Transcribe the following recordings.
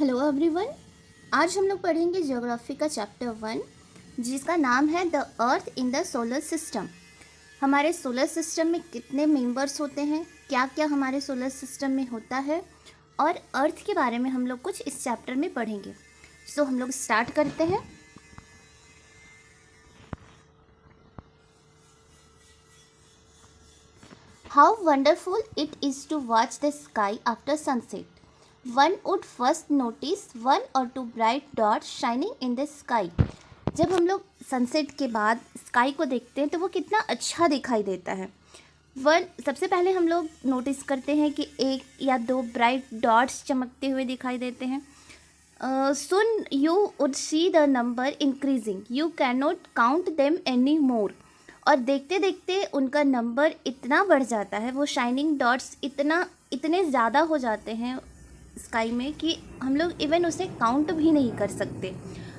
Hello everyone. आज हम लोग पढ़ेंगे ज्योग्राफी का चैप्टर 1 जिसका नाम है the earth in the solar system. हमारे सोलर सिस्टम में कितने मेंबर्स होते हैं, क्या क्या हमारे सोलर सिस्टम में होता है और अर्थ के बारे में हम लोग कुछ इस चैप्टर में पढ़ेंगे। सो हम लोग स्टार्ट करते हैं। How wonderful it is to watch the sky after sunset. One would first notice one or two bright dots shining in the sky. जब हम लोग सनसेट के बाद स्काई को देखते हैं तो वो कितना अच्छा दिखाई देता है। सबसे पहले हम लोग नोटिस करते हैं कि एक या दो ब्राइट डॉट्स चमकते हुए दिखाई देते हैं। Soon you would see the number increasing. You cannot count them anymore. और देखते देखते उनका नंबर इतना बढ़ जाता है, वो शाइनिंग डॉट्स इतने ज़्यादा हो जाते हैं स्काई में कि हम लोग इवन उसे काउंट भी नहीं कर सकते।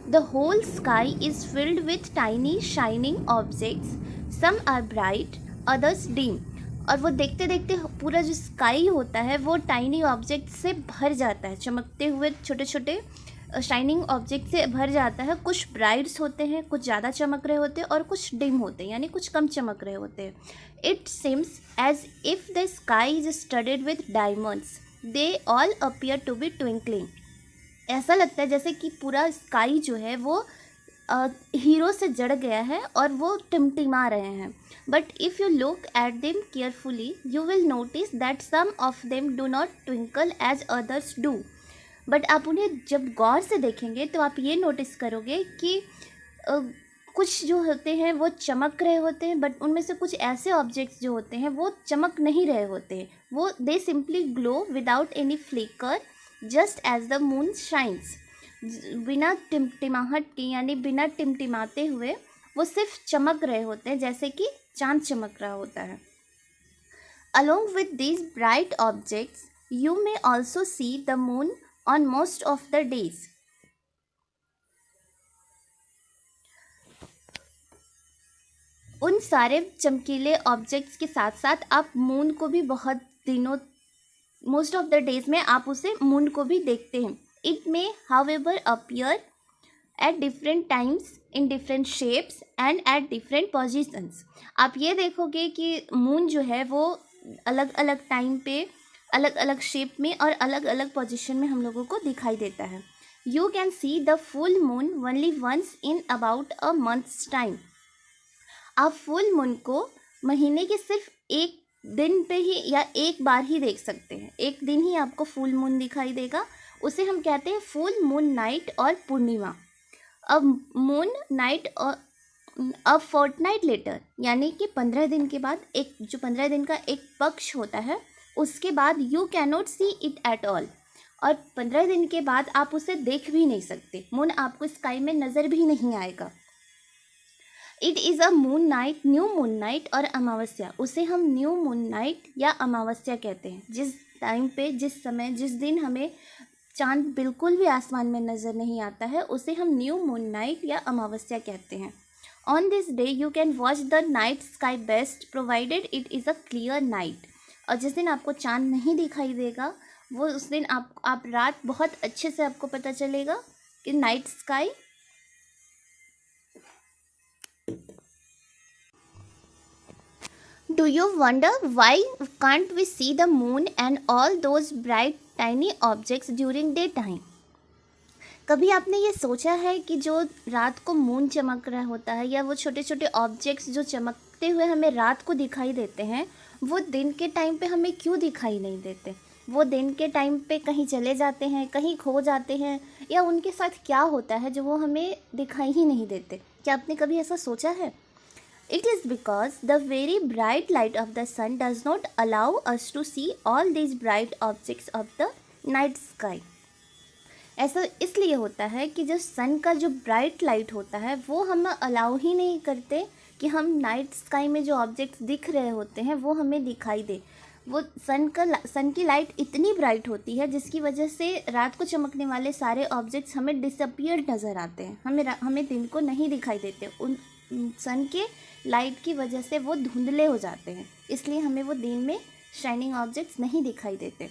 The whole sky is filled with tiny shining objects, some are bright others dim. और वो देखते देखते पूरा जो स्काई होता है वो टाइनी ऑब्जेक्ट से भर जाता है, चमकते हुए छोटे छोटे शाइनिंग ऑब्जेक्ट से भर जाता है। कुछ ब्राइट्स होते हैं, कुछ ज़्यादा चमक रहे होते हैं और कुछ डिम होते हैं, यानी कुछ कम चमक रहे होते हैं। It seems as if the sky is studded with diamonds, they all appear to be twinkling. ऐसा लगता है जैसे कि पूरा स्काई जो है वो हीरो से जड़ गया है और वो टिमटिमा रहे हैं। But if you look at them carefully you will notice that some of them do not twinkle as others do. But आप उन्हें जब गौर से देखेंगे तो आप ये नोटिस करोगे कि कुछ जो होते हैं वो चमक रहे होते हैं, बट उनमें से कुछ ऐसे ऑब्जेक्ट्स जो होते हैं वो चमक नहीं रहे होते हैं। वो they simply glow without any flicker just as the moon shines. बिना टिमटिमाहट के, यानी बिना टिमटिमाते हुए वो सिर्फ चमक रहे होते हैं, जैसे कि चांद चमक रहा होता है। Along with these bright objects, you may also see the moon on most of the days. उन सारे चमकीले ऑब्जेक्ट्स के साथ साथ आप मून को भी बहुत दिनों, मोस्ट ऑफ द डेज में आप उसे मून को भी देखते हैं। It may however appear at different times in different shapes and at different positions. आप ये देखोगे कि मून जो है वो अलग अलग टाइम पे, अलग अलग शेप में और अलग अलग पोजिशन में हम लोगों को दिखाई देता है। You can see the full moon only once in about a months time. आप फुल मून को महीने के सिर्फ एक दिन पे ही या एक बार ही देख सकते हैं। एक दिन ही आपको फुल मून दिखाई देगा, उसे हम कहते हैं फुल मून नाइट और पूर्णिमा। अब मून नाइट और अब फोर्टनाइट लेटर, यानी कि 15 दिन के बाद, एक जो 15 दिन का एक पक्ष होता है उसके बाद you cannot see it at all. और 15 दिन के बाद आप उसे देख भी नहीं सकते, मून आपको स्काई में नज़र भी नहीं आएगा। It is a moon night, new moon night और अमावस्या, उसे हम न्यू मून नाइट या अमावस्या कहते हैं। जिस टाइम पे, जिस समय, जिस दिन हमें चांद बिल्कुल भी आसमान में नज़र नहीं आता है उसे हम न्यू मून नाइट या अमावस्या कहते हैं। On this day you can watch the night sky best provided it is a clear night. और जिस दिन आपको चांद नहीं दिखाई देगा वो उस दिन आप रात बहुत अच्छे से आपको पता चलेगा कि night sky. Do you wonder why can't we see the moon and all those bright tiny objects during daytime? कभी आपने ये सोचा है कि जो रात को मून चमक रहा होता है या वो छोटे छोटे ऑब्जेक्ट्स जो चमकते हुए हमें रात को दिखाई देते हैं वो दिन के टाइम पे हमें क्यों दिखाई नहीं देते? वो दिन के टाइम पे कहीं चले जाते हैं, कहीं खो जाते हैं, या उनके साथ क्या होता है जो वो हमें दिखाई ही नहीं देते? क्या आपने कभी ऐसा सोचा है? It is because the very bright light of the sun does not allow us to see all these bright objects of the night sky. ऐसा इसलिए होता है कि जो सन का जो ब्राइट लाइट होता है वो हम अलाउ ही नहीं करते कि हम नाइट स्काई में जो ऑब्जेक्ट्स दिख रहे होते हैं वो हमें दिखाई दे। वो सन की लाइट इतनी ब्राइट होती है जिसकी वजह से रात को चमकने वाले सारे ऑब्जेक्ट्स हमें डिसअपियर्ड नज़र आते हैं, हमें दिन को नहीं दिखाई देते। उन सन के लाइट की वजह से वो धुंधले हो जाते हैं, इसलिए हमें वो दिन में शाइनिंग ऑब्जेक्ट्स नहीं दिखाई देते।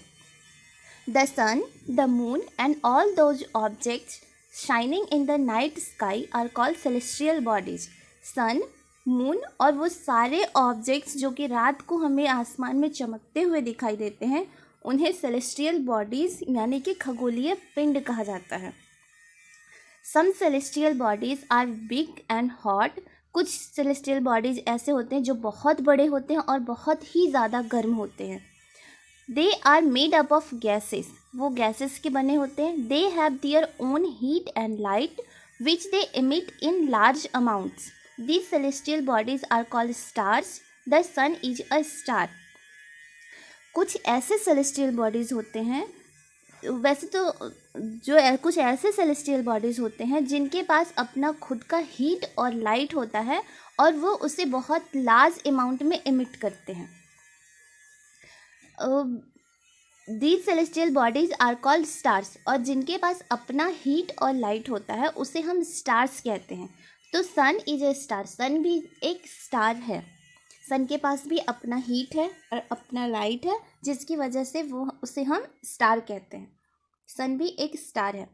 The sun, the moon and all those objects shining in the night sky are called celestial bodies. Sun, moon और वो सारे ऑब्जेक्ट्स जो कि रात को हमें आसमान में चमकते हुए दिखाई देते हैं उन्हें सेलेस्टियल बॉडीज़ यानी कि खगोलीय पिंड कहा जाता है. Some celestial bodies are big and hot. कुछ सेलेस्टियल बॉडीज़ ऐसे होते हैं जो बहुत बड़े होते हैं और बहुत ही ज़्यादा गर्म होते हैं. They are made up of gases. वो गैसेस के बने होते हैं. They have their own heat and light which they emit in large amounts. These celestial bodies are called stars. The sun is a star. कुछ ऐसे celestial bodies होते हैं, वैसे तो कुछ ऐसे celestial bodies होते हैं जिनके पास अपना खुद का heat और light होता है और वो उसे बहुत large amount में emit करते हैं. These celestial bodies are called stars. और जिनके पास अपना heat और light होता है उसे हम stars कहते हैं. तो सन इज ए स्टार. सन भी एक स्टार है. सन के पास भी अपना हीट है और अपना लाइट है जिसकी वजह से वो उसे हम स्टार कहते हैं. सन भी एक स्टार है.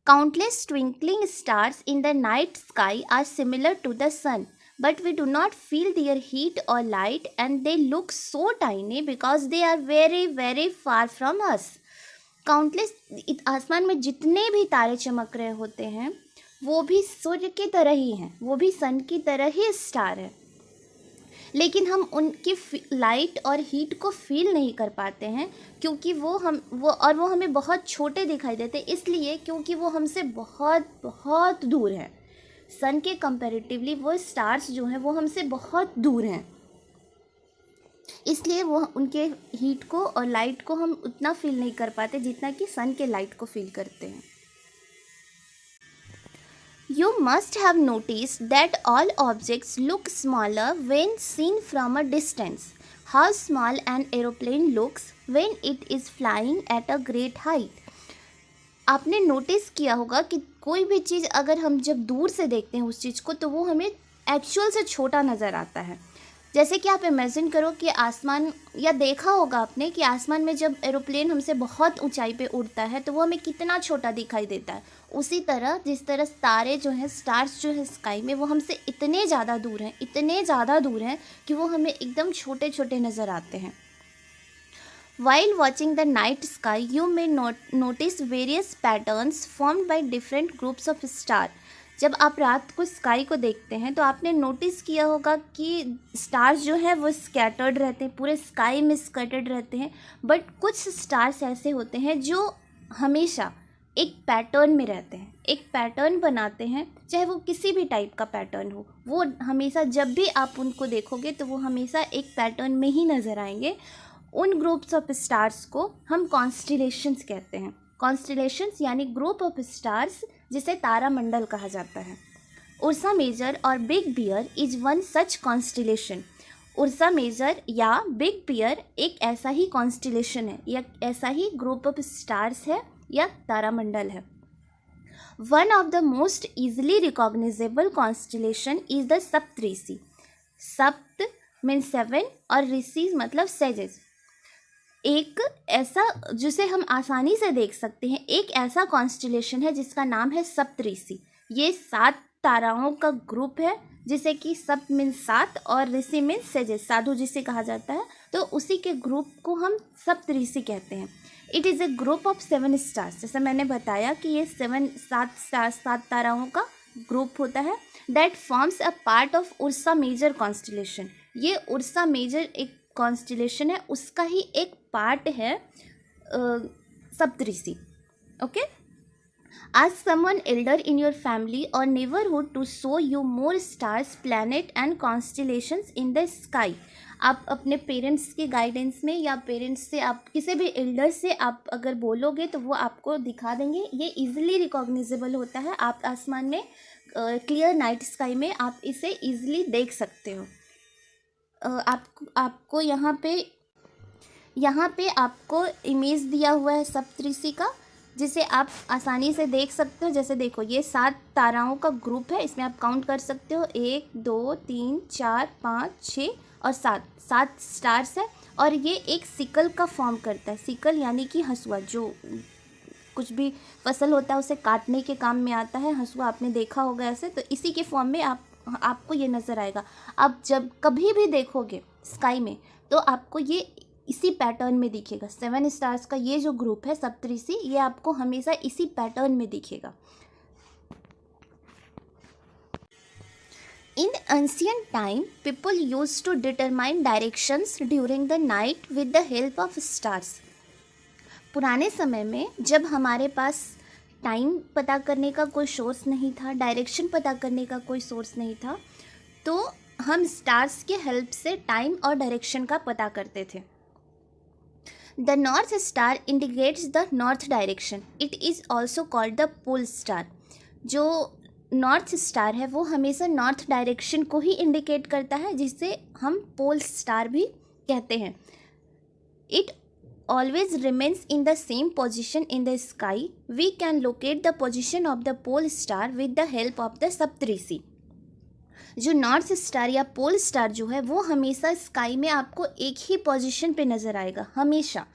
Countless twinkling stars in the night sky are similar to the sun but we do not feel their heat और light and they look so tiny because they are very very far from us. Countless, आसमान में जितने भी तारे चमक रहे होते हैं वो भी सूर्य की तरह ही हैं, वो भी सन की तरह ही स्टार है, लेकिन हम उनकी लाइट और हीट को फील नहीं कर पाते हैं क्योंकि वो हमें बहुत छोटे दिखाई देते, इसलिए क्योंकि वो हमसे बहुत बहुत दूर है. सन के कंपैरेटिवली वो स्टार्स जो हैं वो हमसे बहुत दूर हैं, इसलिए वो उनके हीट को और लाइट को हम उतना फील नहीं कर पाते जितना कि सन के लाइट को फील करते हैं. You must have noticed that all objects look smaller when seen from a distance. How small an aeroplane looks when it is flying at a great height. आपने नोटिस किया होगा कि कोई भी चीज़ अगर हम जब दूर से देखते हैं उस चीज़ को तो वो हमें एक्चुअल से छोटा नज़र आता है. जैसे कि आप इमेजिन करो कि आसमान, या देखा होगा आपने कि आसमान में जब एरोप्लेन हमसे बहुत ऊंचाई पे उड़ता है तो वो हमें कितना छोटा दिखाई देता है. उसी तरह जिस तरह तारे जो हैं, स्टार्स जो है स्काई में, वो हमसे इतने ज़्यादा दूर हैं कि वो हमें एकदम छोटे छोटे नज़र आते हैं. While watching the night sky, you may notice various patterns formed by different groups of stars. जब आप रात को स्काई को देखते हैं तो आपने नोटिस किया होगा कि स्टार्स जो हैं वो स्कैटर्ड रहते हैं, पूरे स्काई में स्कैटर्ड रहते हैं, बट कुछ स्टार्स ऐसे होते हैं जो हमेशा एक पैटर्न में रहते हैं, एक पैटर्न बनाते हैं, चाहे वो किसी भी टाइप का पैटर्न हो. वो हमेशा जब भी आप उनको देखोगे तो वो हमेशा एक पैटर्न में ही नज़र आएंगे. उन ग्रुप्स ऑफ स्टार्स को हम कॉन्स्टिलेशंस कहते हैं. कॉन्स्टिलेशंस यानी ग्रुप ऑफ स्टार्स जिसे तारामंडल कहा जाता है. उर्सा मेजर और Big Bear is one such constellation. Ursa Major या बिग बियर एक ऐसा ही कॉन्स्टिलेशन है या ऐसा ही ग्रुप ऑफ स्टार्स है या तारामंडल है. One of the most easily recognizable constellation is the Saptarishi. सप्त मीन 7 और ऋषि मतलब सेजेस. एक ऐसा जिसे हम आसानी से देख सकते हैं, एक ऐसा कॉन्स्टिलेशन है जिसका नाम है सप्तऋषि. ये 7 ताराओं का ग्रुप है जिसे कि सप्त मीन 7 और ऋषि मीन सेजेस, साधु जिसे कहा जाता है, तो उसी के ग्रुप को हम सप्तऋषि कहते हैं. It is a group of 7 stars. जैसे मैंने बताया कि ये 7 ताराओं का ग्रुप होता है. That forms a part of Ursa Major constellation. ये उर्सा मेजर एक कॉन्स्टिलेशन है, उसका ही एक पार्ट है Saptarishi. Okay. Ask someone elder in your family or neighborhood to show you more stars, planet and constellations in the sky. आप अपने parents के गाइडेंस में या पेरेंट्स से, आप किसी भी एल्डर से आप अगर बोलोगे तो वो आपको दिखा देंगे. ये इजीली रिकॉग्नाइजेबल होता है. आप आसमान में क्लियर नाइट स्काई में आप इसे इजीली देख सकते हो. आपको यहाँ पे आपको इमेज दिया हुआ है सप्तऋषि का, जिसे आप आसानी से देख सकते हो. जैसे देखो, ये 7 ताराओं का ग्रुप है. इसमें आप काउंट कर सकते हो 1 2 3 4 5 6 और 7 स्टार्स है. और ये एक सिकल का फॉर्म करता है। सिकल यानी कि हंसुआ, जो कुछ भी फसल होता है उसे काटने के काम में आता है। हंसुआ आपने देखा होगा ऐसे, तो इसी के फॉर्म में आपको ये नज़र आएगा। आप जब कभी भी देखोगे स्काई में तो आपको ये इसी पैटर्न में दिखेगा। 7 स्टार्स का ये जो ग्रुप है सप्तऋषि, ये आपको हमेशा इसी पैटर्न में दिखेगा। In ancient time, people used to determine directions during the night with the help of stars. पुराने समय में जब हमारे पास टाइम पता करने का कोई सोर्स नहीं था, डायरेक्शन पता करने का कोई सोर्स नहीं था, तो हम स्टार्स के हेल्प से टाइम और डायरेक्शन का पता करते थे। The north star indicates the north direction. It is also called the pole star. जो नॉर्थ स्टार है वो हमेशा नॉर्थ डायरेक्शन को ही इंडिकेट करता है, जिसे हम पोल स्टार भी कहते हैं। It always remains in the same position in the sky. We can locate the position of the pole star with the help of the सप्तऋषि। जो नॉर्थ स्टार या पोल स्टार जो है वो हमेशा स्काई में आपको एक ही पोजीशन पे नज़र आएगा। हमेशा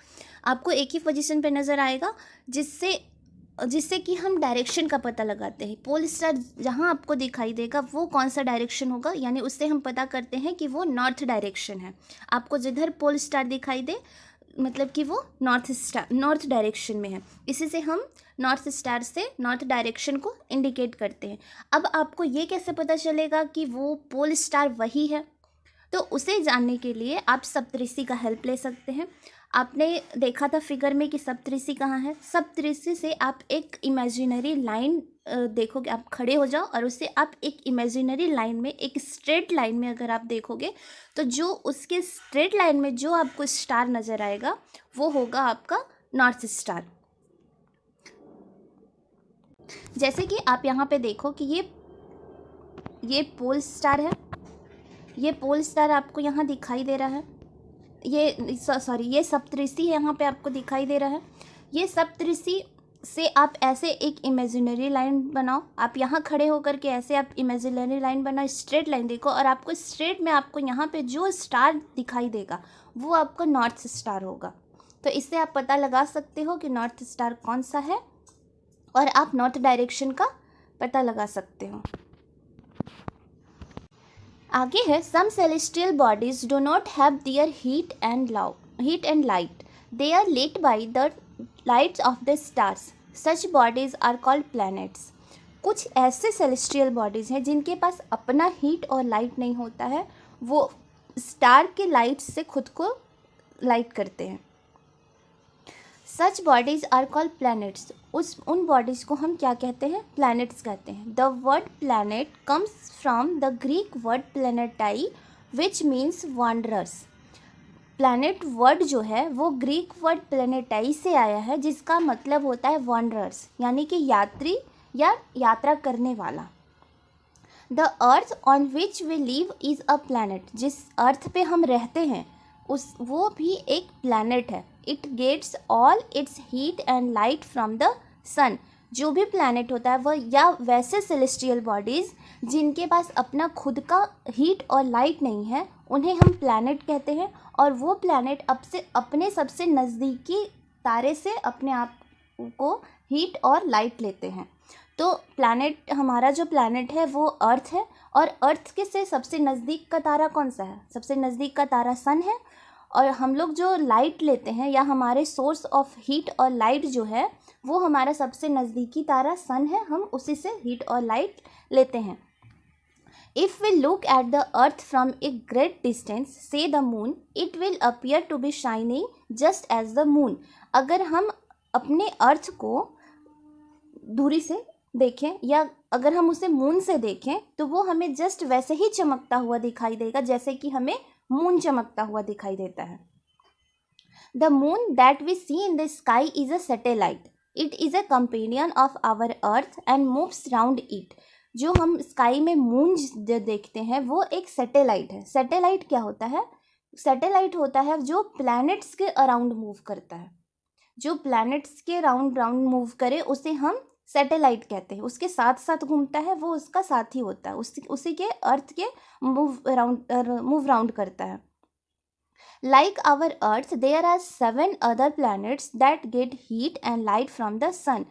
आपको एक ही पोजीशन पे नज़र आएगा, जिससे कि हम डायरेक्शन का पता लगाते हैं। पोल स्टार जहाँ आपको दिखाई देगा वो कौन सा डायरेक्शन होगा, यानी उससे हम पता करते हैं कि वो नॉर्थ डायरेक्शन है। आपको जिधर पोल स्टार दिखाई दे मतलब कि वो नॉर्थ डायरेक्शन में है। इसी से हम नॉर्थ स्टार से नॉर्थ डायरेक्शन को इंडिकेट करते हैं। अब आपको ये कैसे पता चलेगा कि वो पोल स्टार वही है, तो उसे जानने के लिए आप सप्तऋषि का हेल्प ले सकते हैं। आपने देखा था फिगर में कि सप्तऋषि कहाँ है। सप्तऋषि से आप एक इमेजिनरी लाइन देखोगे, आप खड़े हो जाओ और उससे आप एक इमेजिनरी लाइन में, एक स्ट्रेट लाइन में अगर आप देखोगे तो जो उसके स्ट्रेट लाइन में जो आपको स्टार नज़र आएगा वो होगा आपका नॉर्थ स्टार। जैसे कि आप यहाँ पे देखो कि ये पोल स्टार है, ये पोल स्टार आपको यहाँ दिखाई दे रहा है। ये सप्तऋषि यहाँ पे आपको दिखाई दे रहा है। ये सप्तऋषि से आप ऐसे एक इमेजिनरी लाइन बनाओ। आप यहाँ खड़े होकर के ऐसे आप इमेजिनरी लाइन बनाओ, स्ट्रेट लाइन देखो, और आपको स्ट्रेट में आपको यहाँ पे जो स्टार दिखाई देगा वो आपका नॉर्थ स्टार होगा। तो इससे आप पता लगा सकते हो कि नॉर्थ स्टार कौन सा है और आप नॉर्थ डायरेक्शन का पता लगा सकते हो। आगे है, some celestial bodies do not have their heat and light, they are lit by the lights of the stars, such bodies are called planets. कुछ ऐसे सेलेस्टियल बॉडीज़ हैं जिनके पास अपना हीट और लाइट नहीं होता है, वो स्टार के लाइट से खुद को लाइट करते हैं। Such bodies are called planets. उन बॉडीज़ को हम क्या कहते हैं? प्लैनेट्स कहते हैं। The word planet comes from the Greek word planetai which means wanderers. Planet word जो है वो ग्रीक वर्ड प्लैनेटाई से आया है, जिसका मतलब होता है वांडरर्स, यानी कि यात्री या यात्रा करने वाला। The earth on which we live is a planet. जिस अर्थ पे हम रहते हैं वो भी एक प्लैनेट है। It gets all its heat and light from the sun. जो भी प्लैनेट होता है वह, या वैसे सेलेस्टियल बॉडीज़ जिनके पास अपना खुद का हीट और लाइट नहीं है, उन्हें हम प्लैनेट कहते हैं। और वो प्लैनेट अपने सबसे नज़दीकी तारे से अपने आप को हीट और लाइट लेते हैं। तो प्लैनेट, हमारा जो प्लैनेट है वो अर्थ है, और अर्थ के से सबसे नज़दीक का तारा कौन सा है? सबसे नज़दीक का तारा सन है। और हम लोग जो लाइट लेते हैं, या हमारे सोर्स ऑफ हीट और लाइट जो है वो हमारा सबसे नज़दीकी तारा सन है, हम उसी से हीट और लाइट लेते हैं। If we look at the earth from a great distance, say the moon, it will appear to be shining just as the moon. अगर हम अपने अर्थ को दूरी से देखें या अगर हम उसे मून से देखें तो वो हमें जस्ट वैसे ही चमकता हुआ दिखाई देगा जैसे कि हमें मून चमकता हुआ दिखाई देता है। The moon that we see in the sky is a satellite. It is a companion of our earth and moves round it. जो हम स्काई में मून देखते हैं वो एक सैटेलाइट है। सैटेलाइट क्या होता है? सैटेलाइट होता है जो प्लैनेट्स के अराउंड मूव करता है। जो प्लैनेट्स के राउंड मूव करे उसे हम सैटेलाइट कहते हैं। उसके साथ साथ घूमता है, वो उसका साथी होता है, उसी के अर्थ के मूव राउंड करता है। Like our Earth, there are 7 other planets that get heat and light from the sun.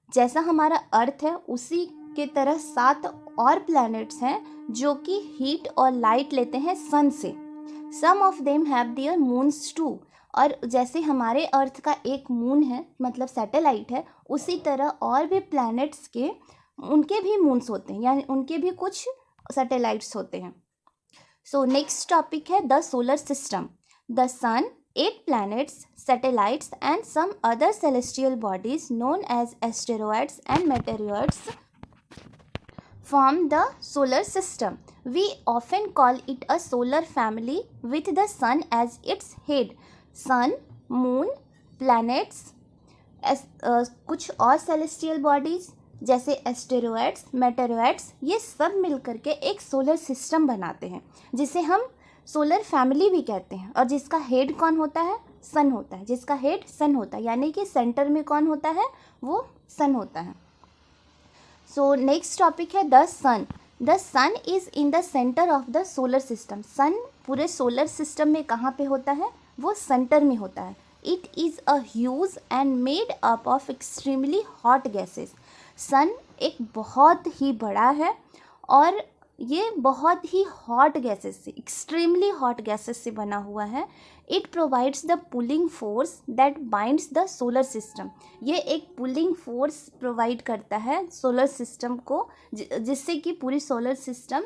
जैसा हमारा अर्थ है उसी के तरह 7 और प्लैनेट्स हैं जो कि हीट और लाइट लेते हैं सन से. Some of them have their moons too. और जैसे हमारे अर्थ का एक मून है, मतलब सैटेलाइट है, उसी तरह और भी प्लैनेट्स के उनके भी मून्स होते हैं, यानी उनके भी कुछ सैटेलाइट्स होते हैं. सो नेक्स्ट टॉपिक है the solar system. The sun, 8 planets, satellites and some other celestial bodies known as asteroids and meteoroids form the solar system. We often call it a solar family with the sun as its head. Sun, moon, planets, कुछ और celestial bodies जैसे asteroids, मेटेरॉयड्स, ये सब मिलकर के एक solar system बनाते हैं जिसे हम सोलर फैमिली भी कहते हैं. और जिसका हेड कौन होता है? सन होता है. जिसका हेड सन होता है, यानी कि सेंटर में कौन होता है? वो सन होता है. सो नेक्स्ट टॉपिक है the sun. The sun is in the centre of the solar system. Sun पूरे सोलर सिस्टम में कहाँ पे होता है? वो सेंटर में होता है. It is a huge and made up of extremely hot gases. Sun एक बहुत ही बड़ा है और ये बहुत ही हॉट गैसेस से, एक्सट्रीमली हॉट गैसेस से बना हुआ है. It provides the pulling force that binds the solar system. ये एक पुलिंग फोर्स प्रोवाइड करता है सोलर सिस्टम को, जिससे कि पूरी सोलर सिस्टम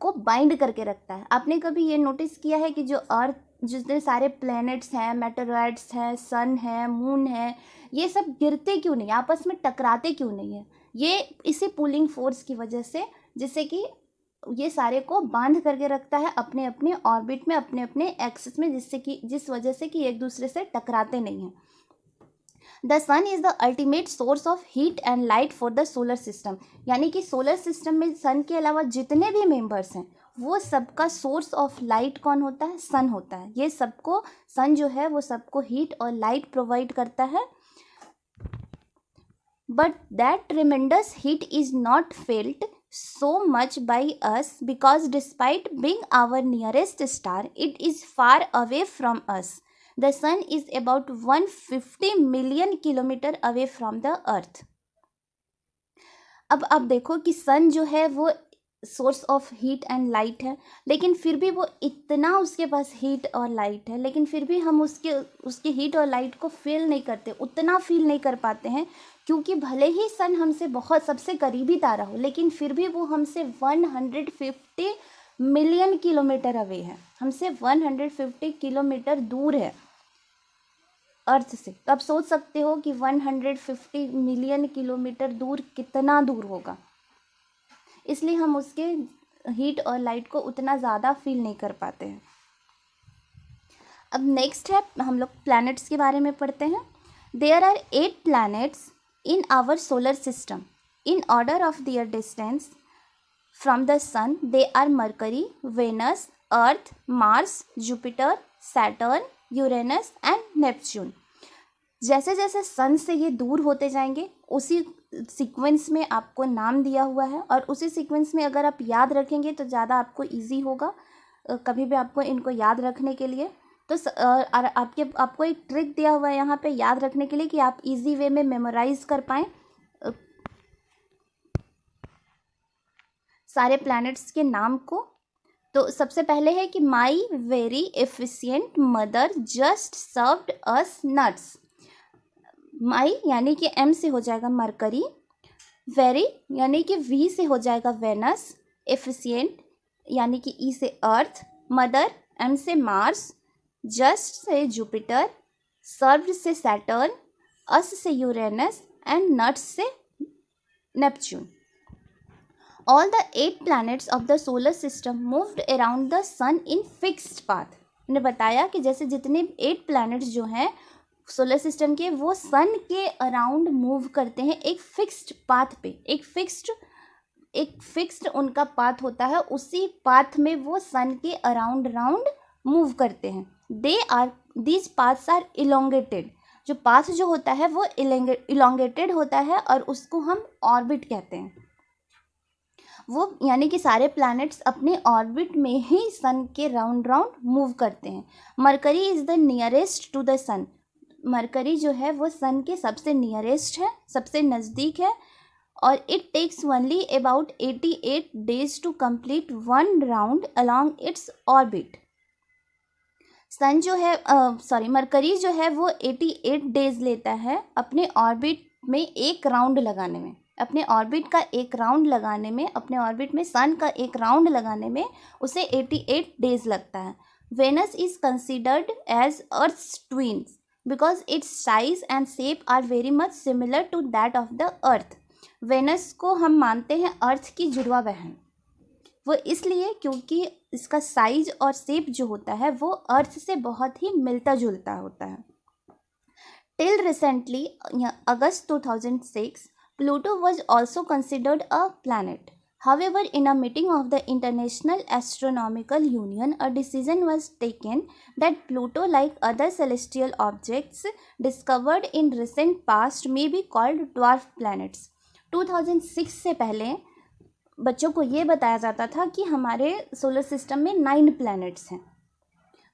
को बाइंड करके रखता है. आपने कभी ये नोटिस किया है कि जो अर्थ, जितने सारे प्लैनेट्स हैं, मेटेरॉइड्स हैं, सन है, मून है, ये सब गिरते क्यों नहीं, आपस में टकराते क्यों नहीं है? ये इसी पुलिंग फोर्स की वजह से, जिससे कि ये सारे को बांध करके रखता है अपने अपने ऑर्बिट में, अपने अपने एक्सिस में, जिससे कि जिस वजह से कि एक दूसरे से टकराते नहीं हैं. The sun is the ultimate source of heat and light for the solar system. यानी कि सोलर सिस्टम में सन के अलावा जितने भी मेंबर्स हैं, वो सबका सोर्स ऑफ लाइट कौन होता है? सन होता है. ये सबको, सन जो है वो सबको हीट और लाइट प्रोवाइड करता है. But that tremendous heat is not felt so much by us because despite being our nearest star, it is far away from us. The sun is about 150 million kilometer away from the earth. अब आप देखो कि सन जो है वो source of heat and light है, लेकिन फिर भी वो इतना, उसके पास हीट और लाइट है, लेकिन फिर भी हम उसके हीट और लाइट को फील नहीं करते, उतना फील नहीं कर पाते हैं, क्योंकि भले ही सन हमसे बहुत सबसे करीबी तारा हो, लेकिन फिर भी वो हमसे 150 मिलियन किलोमीटर अवे है, हमसे 150 किलोमीटर दूर है अर्थ से. तो आप सोच सकते हो कि 150 मिलियन किलोमीटर दूर कितना दूर होगा. इसलिए हम उसके हीट और लाइट को उतना ज़्यादा फील नहीं कर पाते हैं. अब नेक्स्ट है, हम लोग प्लैनेट्स के बारे में पढ़ते हैं. There are 8 planets in our solar system. In order of their distance from the sun, they are Mercury, Venus, Earth, Mars, Jupiter, Saturn, Uranus and Neptune. जैसे जैसे सन से ये दूर होते जाएंगे, उसी सीक्वेंस में आपको नाम दिया हुआ है, और उसी सीक्वेंस में अगर आप याद रखेंगे तो ज़्यादा आपको इजी होगा कभी भी आपको इनको याद रखने के लिए. तो आपको एक ट्रिक दिया हुआ है यहाँ पे याद रखने के लिए कि आप इजी वे में मेमोराइज कर पाएँ सारे प्लैनेट्स के नाम को. तो सबसे पहले है कि my very efficient mother just served us nuts. My यानी कि एम से हो जाएगा मरकरी, वेरी यानी कि वी से हो जाएगा वेनस, एफिशिएंट यानी कि ई से अर्थ, मदर एम से Mars, just say Jupiter, served से सैटर्न, अस से यूरेनस एंड नट्स से Neptune. All the 8 planets of the solar system moved around the sun in fixed path. मैंने बताया कि जैसे जितने 8 planets जो हैं सोलर सिस्टम के, वो सन के अराउंड मूव करते हैं एक फिक्स्ड पाथ पे. एक फिक्स्ड उनका पाथ होता है, उसी पाथ में वो सन के अराउंड मूव करते हैं. These paths are elongated. जो पाथ जो होता है वो इलोंगेटेड होता है और उसको हम ऑर्बिट कहते हैं. वो यानी कि सारे प्लैनेट्स अपने ऑर्बिट में ही सन के राउंड राउंड मूव करते हैं। Mercury is the nearest to the sun. Mercury जो है वो सन के सबसे नियरेस्ट है, सबसे नज़दीक है, और it takes only about 88 days to complete one round along its orbit. Sun जो है मरकरी जो है वो 88 days लेता है अपने ऑर्बिट में एक राउंड लगाने में, अपने ऑर्बिट का एक राउंड लगाने में, अपने ऑर्बिट में सन का एक राउंड लगाने में उसे 88 days लगता है। Venus is considered as earth's twins because its size and shape are very much similar to that of the earth. Venus को हम मानते हैं अर्थ की जुड़वा बहन, वो इसलिए क्योंकि इसका साइज और शेप जो होता है वो अर्थ से बहुत ही मिलता जुलता होता है। Till recently August 2006 Pluto was also considered a planet. However, in a meeting of the International Astronomical Union, a decision was taken that Pluto, like other celestial objects discovered in recent past, may be called dwarf planets. 2006 से पहले बच्चों को ये बताया जाता था कि हमारे सोलर सिस्टम में 9 प्लैनेट्स हैं,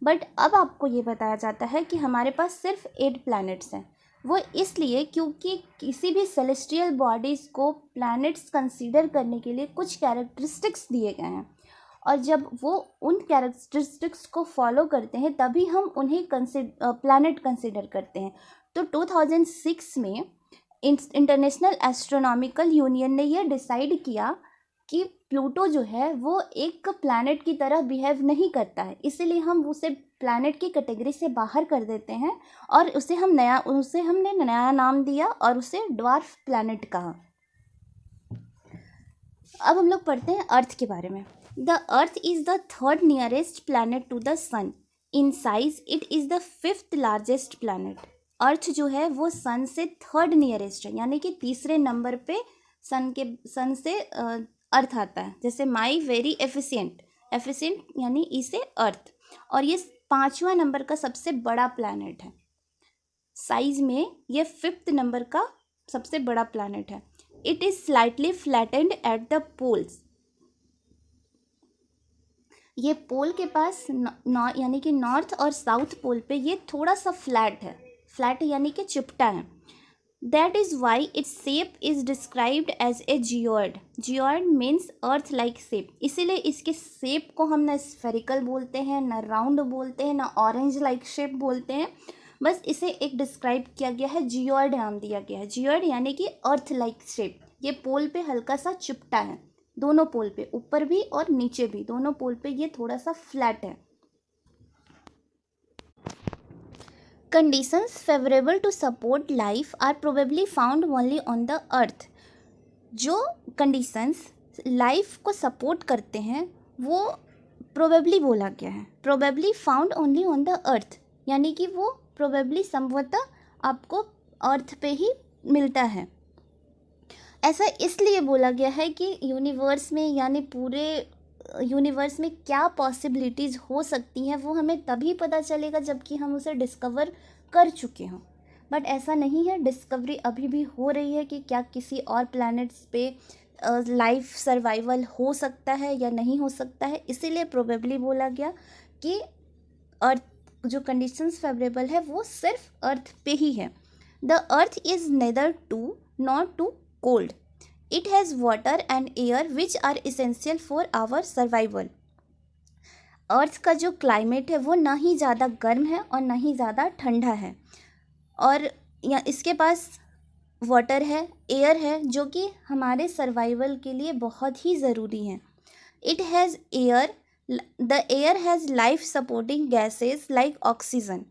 बट अब आपको ये बताया जाता है कि हमारे पास सिर्फ 8 प्लैनेट्स हैं। वो इसलिए क्योंकि किसी भी सेलेस्टियल बॉडीज़ को प्लैनेट्स कंसीडर करने के लिए कुछ कैरेक्टरिस्टिक्स दिए गए हैं, और जब वो उन कैरेक्टरिस्टिक्स को फॉलो करते हैं तभी हम उन्हें प्लैनेट कंसीडर करते हैं। तो 2006 में इंटरनेशनल एस्ट्रोनॉमिकल यूनियन ने यह डिसाइड किया कि प्लूटो जो है वो एक प्लैनेट की तरह बिहेव नहीं करता है, इसीलिए हम उसे प्लैनेट की कैटेगरी से बाहर कर देते हैं और उसे हमने नया नाम दिया और उसे ड्वार्फ प्लैनेट कहा। अब हम लोग पढ़ते हैं अर्थ के बारे में। The earth is the third nearest planet to the sun. In size it is the fifth largest planet. Earth जो है वो सन से थर्ड नियरेस्ट है, यानी कि तीसरे नंबर पे सन से अर्थ आता है। जैसे माई वेरी एफिशिएंट यानी ई से अर्थ, और ये 5वां नंबर का सबसे बड़ा प्लैनेट है। साइज में ये 5th नंबर का सबसे बड़ा प्लैनेट है। It is slightly flattened at the poles. ये पोल के पास यानी कि नॉर्थ और साउथ पोल पे ये थोड़ा सा फ्लैट है, फ्लैट यानी कि चिपटा है। That is why its shape is described as a geoid. Geoid means earth like shape. इसीलिए इसके शेप को हम ना स्फेरिकल बोलते हैं, ना राउंड बोलते हैं, ना ऑरेंज लाइक शेप बोलते हैं, बस इसे एक डिस्क्राइब किया गया है, जियोइड नाम दिया गया है। जियोइड यानी कि अर्थ लाइक शेप। ये पोल पे हल्का सा चिपटा है, दोनों पोल पे, ऊपर भी और नीचे भी, दोनों पोल पे ये थोड़ा सा फ्लैट है। Conditions favorable to support life are probably found only on the earth. जो conditions लाइफ को सपोर्ट करते हैं वो probably बोला गया है, probably found only on the earth, यानी कि वो probably संभवतः आपको अर्थ पे ही मिलता है। ऐसा इसलिए बोला गया है कि यूनिवर्स में यानी पूरे यूनिवर्स में क्या पॉसिबिलिटीज़ हो सकती हैं वो हमें तभी पता चलेगा जबकि हम उसे डिस्कवर कर चुके हों। बट ऐसा नहीं है, डिस्कवरी अभी भी हो रही है कि क्या किसी और प्लैनेट्स पे लाइफ सर्वाइवल हो सकता है या नहीं हो सकता है। इसीलिए प्रोबेबली बोला गया कि अर्थ जो कंडीशंस फेवरेबल है वो सिर्फ अर्थ पे ही है। The earth is neither too not too cold. It has water and air which are essential for our survival. अर्थ का जो क्लाइमेट है वो ना ही ज़्यादा गर्म है और ना ही ज़्यादा ठंडा है, और इसके पास वाटर है, एयर है, जो कि हमारे सर्वाइवल के लिए बहुत ही ज़रूरी है। It has air, the air has life supporting gases like oxygen.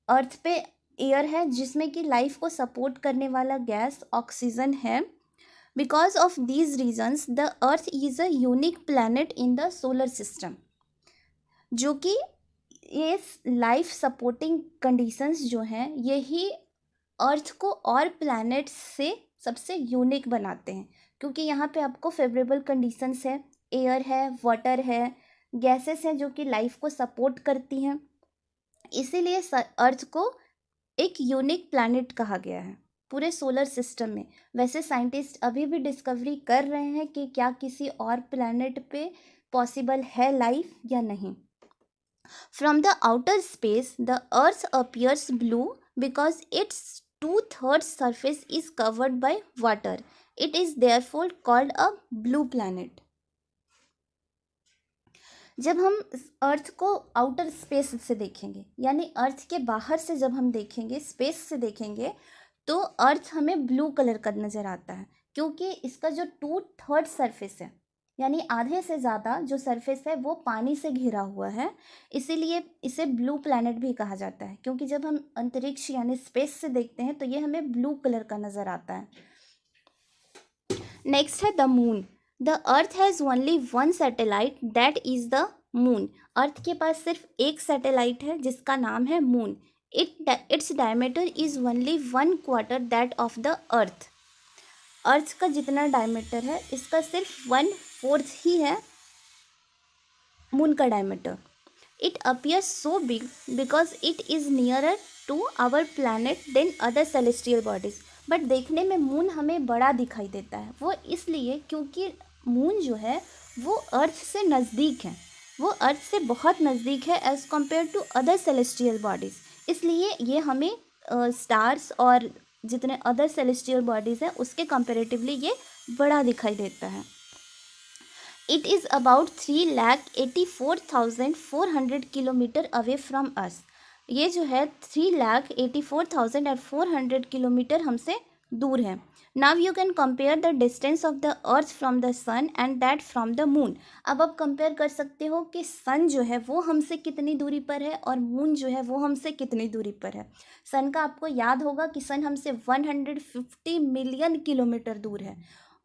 Earth पे एयर है जिसमें कि लाइफ को सपोर्ट करने वाला गैस ऑक्सीजन है। Because of these reasons, the Earth is a unique planet in the solar system. जो कि ये लाइफ सपोर्टिंग कंडीशंस जो हैं यही अर्थ को और प्लैनेट्स से सबसे यूनिक बनाते हैं, क्योंकि यहाँ पे आपको फेवरेबल कंडीशंस है, एयर है, वाटर है, गैसेस हैं जो कि लाइफ को सपोर्ट करती हैं। इसीलिए अर्थ को एक यूनिक प्लैनेट कहा गया है पूरे सोलर सिस्टम में। वैसे साइंटिस्ट अभी भी डिस्कवरी कर रहे हैं कि क्या किसी और प्लैनेट पे पॉसिबल है लाइफ या नहीं। From the outer space the earth appears blue because it's 2/3 surface is covered by water. It is therefore called a blue planet. जब हम अर्थ को आउटर स्पेस से देखेंगे, यानी अर्थ के बाहर से जब हम देखेंगे, स्पेस से देखेंगे, तो अर्थ हमें ब्लू कलर का नज़र आता है, क्योंकि इसका जो 2/3 सरफेस है, यानी आधे से ज़्यादा जो सरफेस है वो पानी से घिरा हुआ है, इसीलिए इसे ब्लू प्लैनेट भी कहा जाता है। क्योंकि जब हम अंतरिक्ष यानी स्पेस से देखते हैं तो ये हमें ब्लू कलर का नज़र आता है। नेक्स्ट है the moon. The earth has only one satellite that is the moon. अर्थ के पास सिर्फ एक सैटेलाइट है जिसका नाम है moon. Its diameter is only 1/4 that of the earth. अर्थ का जितना डायमीटर है इसका सिर्फ 1/4 ही है मून का diameter. It appears so big because it is nearer to our planet than other celestial bodies. But देखने में मून हमें बड़ा दिखाई देता है, वो इसलिए क्योंकि मून जो है वो अर्थ से नज़दीक है, वो अर्थ से बहुत नज़दीक है as compare to other celestial bodies. इसलिए ये हमें स्टार्स और जितने अदर सेलेस्टियल बॉडीज़ हैं उसके कंपेरेटिवली ये बड़ा दिखाई देता है. It is about 3,84,400 kilometre away from us. ये जो है 3,84,400 किलोमीटर हमसे दूर है. Now you can compare the distance of the earth from the sun and that from the moon. अब आप कंपेयर कर सकते हो कि सन जो है वो हमसे कितनी दूरी पर है और मून जो है वो हमसे कितनी दूरी पर है. सन का आपको याद होगा कि सन हमसे 150 मिलियन किलोमीटर दूर है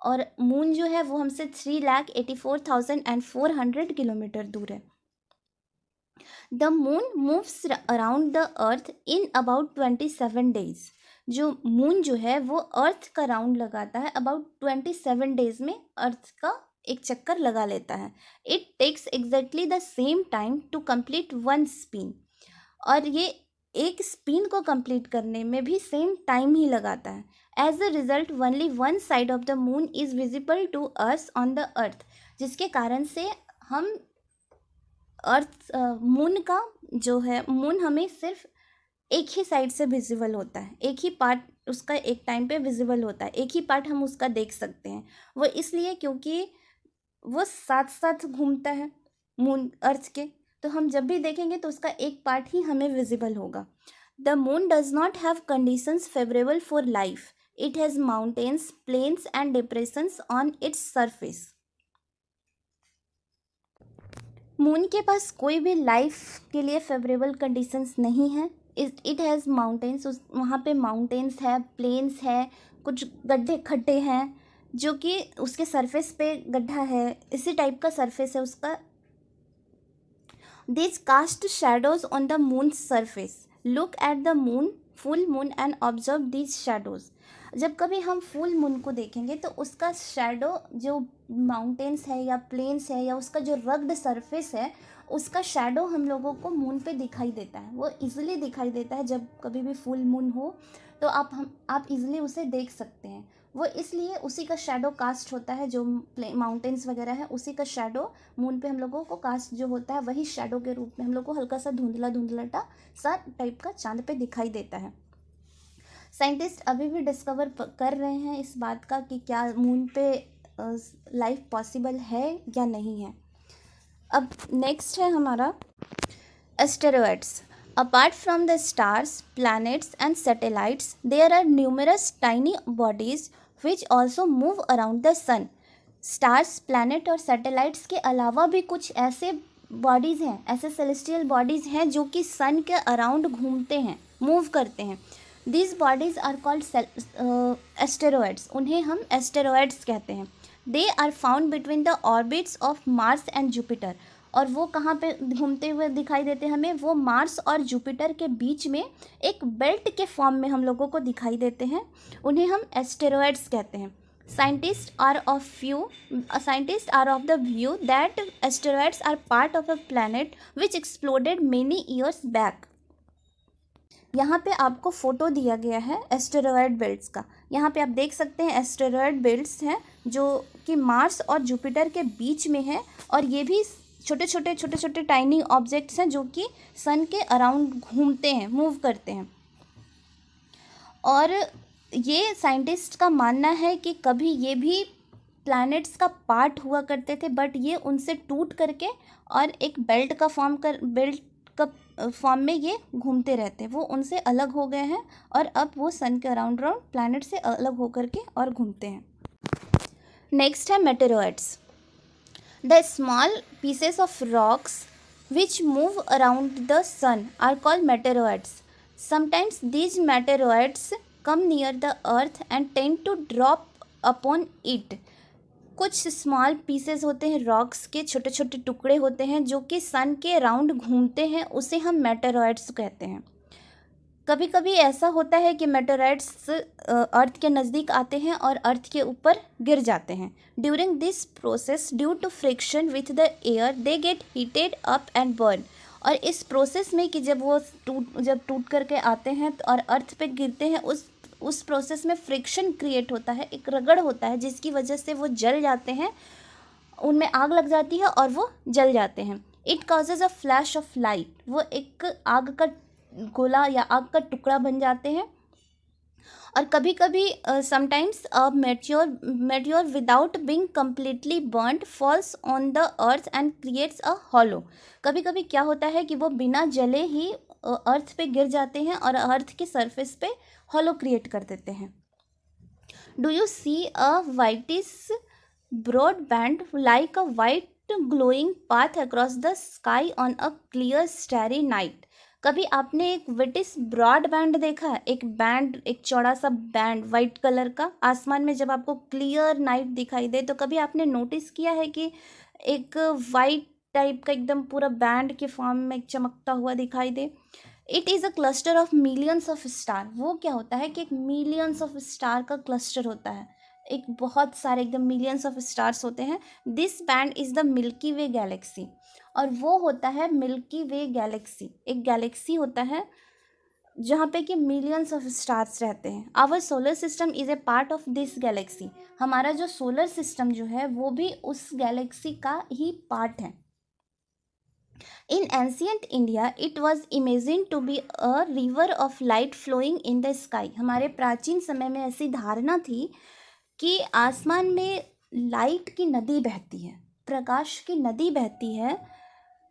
और मून जो है वो हमसे 3,84,400 किलोमीटर दूर है. The moon moves around the earth in about 27 days. जो मून जो है वो अर्थ का राउंड लगाता है अबाउट 27 डेज में, अर्थ का एक चक्कर लगा लेता है. It takes exactly the same time to complete one spin. और ये एक स्पिन को कंप्लीट करने में भी सेम टाइम ही लगाता है. As a result only one side of the moon is visible to us on the earth. जिसके कारण से हम अर्थ मून का जो है, मून हमें सिर्फ एक ही साइड से विजिबल होता है, एक ही पार्ट उसका एक टाइम पे विजिबल होता है, एक ही पार्ट हम उसका देख सकते हैं. वो इसलिए क्योंकि वो साथ साथ घूमता है मून अर्थ के, तो हम जब भी देखेंगे तो उसका एक पार्ट ही हमें विजिबल होगा. The moon does not have conditions favourable for life. It has mountains, plains and depressions on its surface. Moon के पास कोई भी लाइफ के लिए फेवरेबल कंडीशंस नहीं है. इट हैज़ माउंटेन्स, वहाँ पे माउंटेन्स है, प्लेन्स है, कुछ गड्ढे खड्डे हैं जो कि उसके सरफेस पे गड्ढा है, इसी टाइप का सरफेस है उसका. This cast shadows on the moon surface. Look at the moon, full moon and observe these shadows. जब कभी हम फुल मून को देखेंगे तो उसका शैडो जो माउंटेन्स है या प्लेन्स है या उसका जो रग्ड सरफेस है, उसका शैडो हम लोगों को मून पे दिखाई देता है. वो इजीली दिखाई देता है. जब कभी भी फुल मून हो तो आप इजीली उसे देख सकते हैं. वो इसलिए उसी का शैडो कास्ट होता है, जो माउंटेन्स वगैरह है उसी का शैडो मून पे हम लोगों को कास्ट जो होता है, वही शैडो के रूप में हम लोग को हल्का सा धुंधला धुंधलाटा सा टाइप का चांद पे दिखाई देता है. साइंटिस्ट अभी भी डिस्कवर कर रहे हैं इस बात का कि क्या मून पे लाइफ पॉसिबल है या नहीं है. अब नेक्स्ट है हमारा asteroids. Apart from the stars, planets and satellites, there are numerous tiny bodies which also move around the sun. Stars, planet और सैटेलाइट्स के अलावा भी कुछ ऐसे बॉडीज़ हैं, ऐसे सेलेस्टियल बॉडीज़ हैं जो कि सन के अराउंड घूमते हैं, मूव करते हैं. These bodies are called asteroids. उन्हें हम asteroids कहते हैं. They are found between the orbits of Mars and Jupiter. और वो कहाँ पे घूमते हुए दिखाई देते हैं हमें? वो मार्स और जुपिटर के बीच में एक बेल्ट के फॉर्म में हम लोगों को दिखाई देते हैं. उन्हें हम एस्टेरॉइड्स कहते हैं. Scientists are of the view that asteroids are part of a planet which exploded many years back. यहाँ पे आपको फ़ोटो दिया गया है एस्टेरॉयड बेल्ट्स का। यहाँ पे आप देख सकते हैं एस्टेरॉयड बेल्ट्स हैं जो कि मार्स और जुपिटर के बीच में है, और ये भी छोटे छोटे टाइनी ऑब्जेक्ट्स हैं जो कि सन के अराउंड घूमते हैं, मूव करते हैं। और ये साइंटिस्ट का मानना है कि कभी ये भी प्लैनेट्स का पार्ट हुआ करते थे, बट ये उनसे टूट करके और एक बेल्ट का फॉर्म में ये घूमते रहते हैं। वो उनसे अलग हो गए हैं और अब वो सन के अराउंड प्लैनेट से अलग होकर के और घूमते हैं। नेक्स्ट है meteoroids. The small pieces of rocks which move around the sun are called meteoroids. Sometimes these meteoroids come near the earth and tend to drop upon it. कुछ स्मॉल पीसेस होते हैं, रॉक्स के छोटे छोटे टुकड़े होते हैं जो कि सन के अराउंड घूमते हैं, उसे हम मेटेरॉइड्स कहते हैं। कभी कभी ऐसा होता है कि मेटेरॉइड्स अर्थ के नज़दीक आते हैं और अर्थ के ऊपर गिर जाते हैं। During this process due to friction with the air they get heated up and burn. और इस प्रोसेस में कि जब वो टूट करके आते हैं और अर्थ पे गिरते हैं, उस प्रोसेस में फ्रिक्शन क्रिएट होता है, एक रगड़ होता है जिसकी वजह से वो जल जाते हैं, उनमें आग लग जाती है और वो जल जाते हैं। It causes a flash of light. वो एक आग का गोला या आग का टुकड़ा बन जाते हैं। और कभी कभी sometimes a meteor without being completely burned falls on the earth and creates a hollow. कभी कभी क्या होता है कि वो बिना जले ही अर्थ पे गिर जाते हैं और अर्थ के सरफेस पे हॉलो क्रिएट कर देते हैं। Do you see a whitish broad band like a white glowing path across the sky on a clear starry night. कभी आपने एक विटिस ब्रॉड बैंड देखा है? एक चौड़ा सा बैंड वाइट कलर का आसमान में जब आपको क्लियर नाइट दिखाई दे, तो कभी आपने नोटिस किया है कि एक वाइट टाइप का एकदम पूरा बैंड के फॉर्म में चमकता हुआ दिखाई दे? It is a cluster of millions of star. वो क्या होता है कि एक मिलियंस ऑफ स्टार का क्लस्टर होता है, एक बहुत सारे एकदम मिलियंस ऑफ स्टार्स होते हैं। This band is the milky way Galaxy. और वो होता है मिल्की वे गैलेक्सी। एक गैलेक्सी होता है जहाँ पे कि मिलियंस ऑफ स्टार्स रहते हैं। Our solar system is a part of this galaxy. हमारा जो सोलर सिस्टम जो है वो भी उस गैलेक्सी का ही पार्ट है। In ancient India, it was imagined to be a river of light flowing in the sky. हमारे प्राचीन समय में ऐसी धारणा थी कि आसमान में लाइट की नदी बहती है, प्रकाश की नदी बहती है,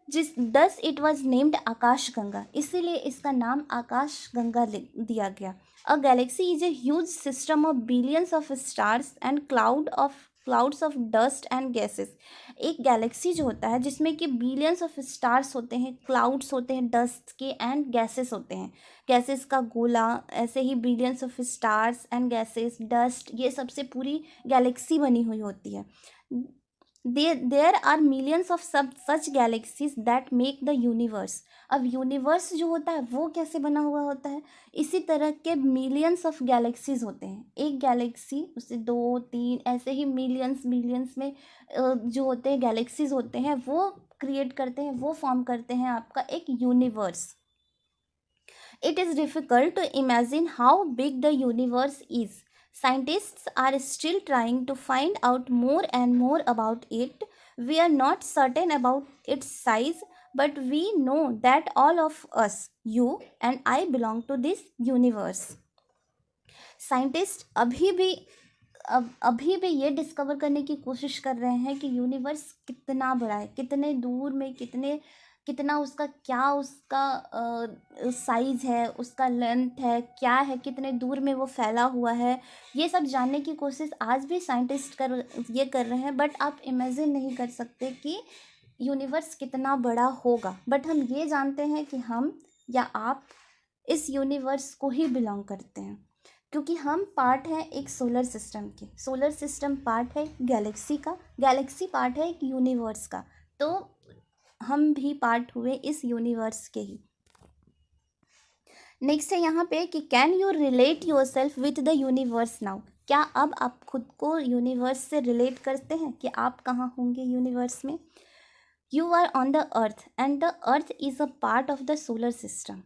thus it was named Akash Ganga. इसीलिए इसका नाम आकाश गंगा दिया गया। A galaxy is a huge system of billions of stars and clouds of dust and gases. एक गैलेक्सी जो होता है जिसमें कि बिलियंस ऑफ स्टार्स होते हैं, क्लाउड्स होते हैं डस्ट के, एंड गैसेस होते हैं, गैसेस का गोला, ऐसे ही billions of stars and gases, dust, ये सबसे पूरी गैलेक्सी बनी हुई होती है। There are millions of such galaxies that make the universe. अब यूनिवर्स जो होता है वो कैसे बना हुआ होता है? इसी तरह के मिलियंस ऑफ गैलेक्सीज होते हैं। एक गैलेक्सी, उससे 2-3 ऐसे ही मिलियंस में जो होते हैं गैलेक्सीज होते हैं, वो क्रिएट करते हैं, वो फॉर्म करते हैं आपका एक universe. It is difficult to imagine how big the universe is. Scientists are still trying to find out more and more about it. We are not certain about its size, but we know that all of us, you and I, belong to this universe. Scientist अभी भी ये discover करने की कोशिश कर रहे हैं कि यूनिवर्स कितना बड़ा है, कितने दूर में, कितना उसका क्या उसका साइज़ है, उसका लेंथ है, क्या है, कितने दूर में वो फैला हुआ है। ये सब जानने की कोशिश आज भी साइंटिस्ट कर रहे हैं, बट आप इमेजिन नहीं कर सकते कि यूनिवर्स कितना बड़ा होगा। बट हम ये जानते हैं कि हम या आप इस यूनिवर्स को ही बिलोंग करते हैं, क्योंकि हम पार्ट हैं एक सोलर सिस्टम के। सोलर सिस्टम पार्ट है गैलेक्सी का, गैलेक्सी पार्ट है एक यूनिवर्स का, तो हम भी पार्ट हुए इस यूनिवर्स के ही। नेक्स्ट है यहाँ पे कि can you relate your self with the universe now. क्या अब आप खुद को यूनिवर्स से रिलेट करते हैं कि आप कहाँ होंगे यूनिवर्स में? You are on the earth and the earth is a part of the solar system.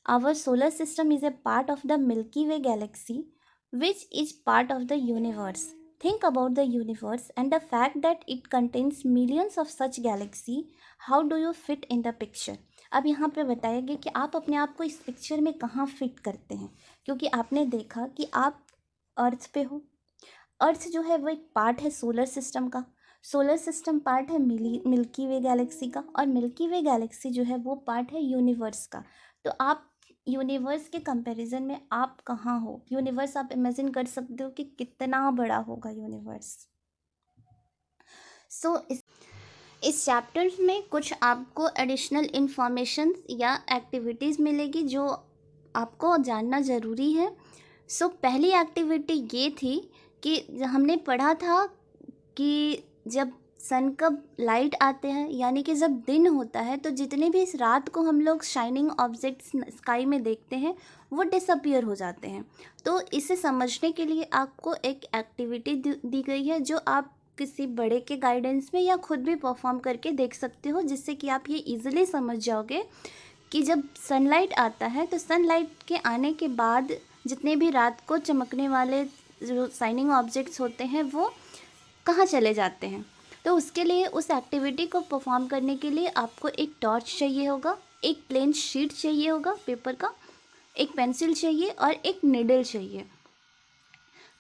Our solar system is a part of the Milky Way galaxy, which is part of the universe. Think about the universe and the fact that it contains millions of such galaxies. How do you fit in the picture? अब यहाँ पे बताया गया कि आप अपने आप को इस पिक्चर में कहाँ फिट करते हैं, क्योंकि आपने देखा कि आप अर्थ पे हो। अर्थ जो है वो एक पार्ट है सोलर सिस्टम का, सोलर सिस्टम पार्ट है मिल्की वे गैलेक्सी का, और मिल्की वे गैलेक्सी जो है वो पार्ट है यूनिवर्स का। तो आप यूनिवर्स के कंपैरिजन में आप कहाँ हो? यूनिवर्स आप इमेजिन कर सकते हो कि कितना बड़ा होगा यूनिवर्स। सो इस चैप्टर में कुछ आपको एडिशनल इंफॉर्मेशन या एक्टिविटीज़ मिलेगी जो आपको जानना ज़रूरी है। सो पहली एक्टिविटी ये थी कि हमने पढ़ा था कि जब सन का लाइट आते हैं, यानी कि जब दिन होता है, तो जितने भी इस रात को हम लोग शाइनिंग ऑब्जेक्ट्स स्काई में देखते हैं वो डिसअपियर हो जाते हैं। तो इसे समझने के लिए आपको एक एक्टिविटी दी गई है जो आप किसी बड़े के गाइडेंस में या खुद भी परफॉर्म करके देख सकते हो, जिससे कि आप ये इजीली समझ जाओगे कि जब सनलाइट आता है तो सनलाइट के आने के बाद जितने भी रात को चमकने वाले जो शाइनिंग ऑब्जेक्ट्स होते हैं वो कहाँ चले जाते हैं। तो उसके लिए, उस एक्टिविटी को परफॉर्म करने के लिए आपको एक टॉर्च चाहिए होगा, एक प्लेन शीट चाहिए होगा पेपर का, एक पेंसिल चाहिए और एक निडल चाहिए।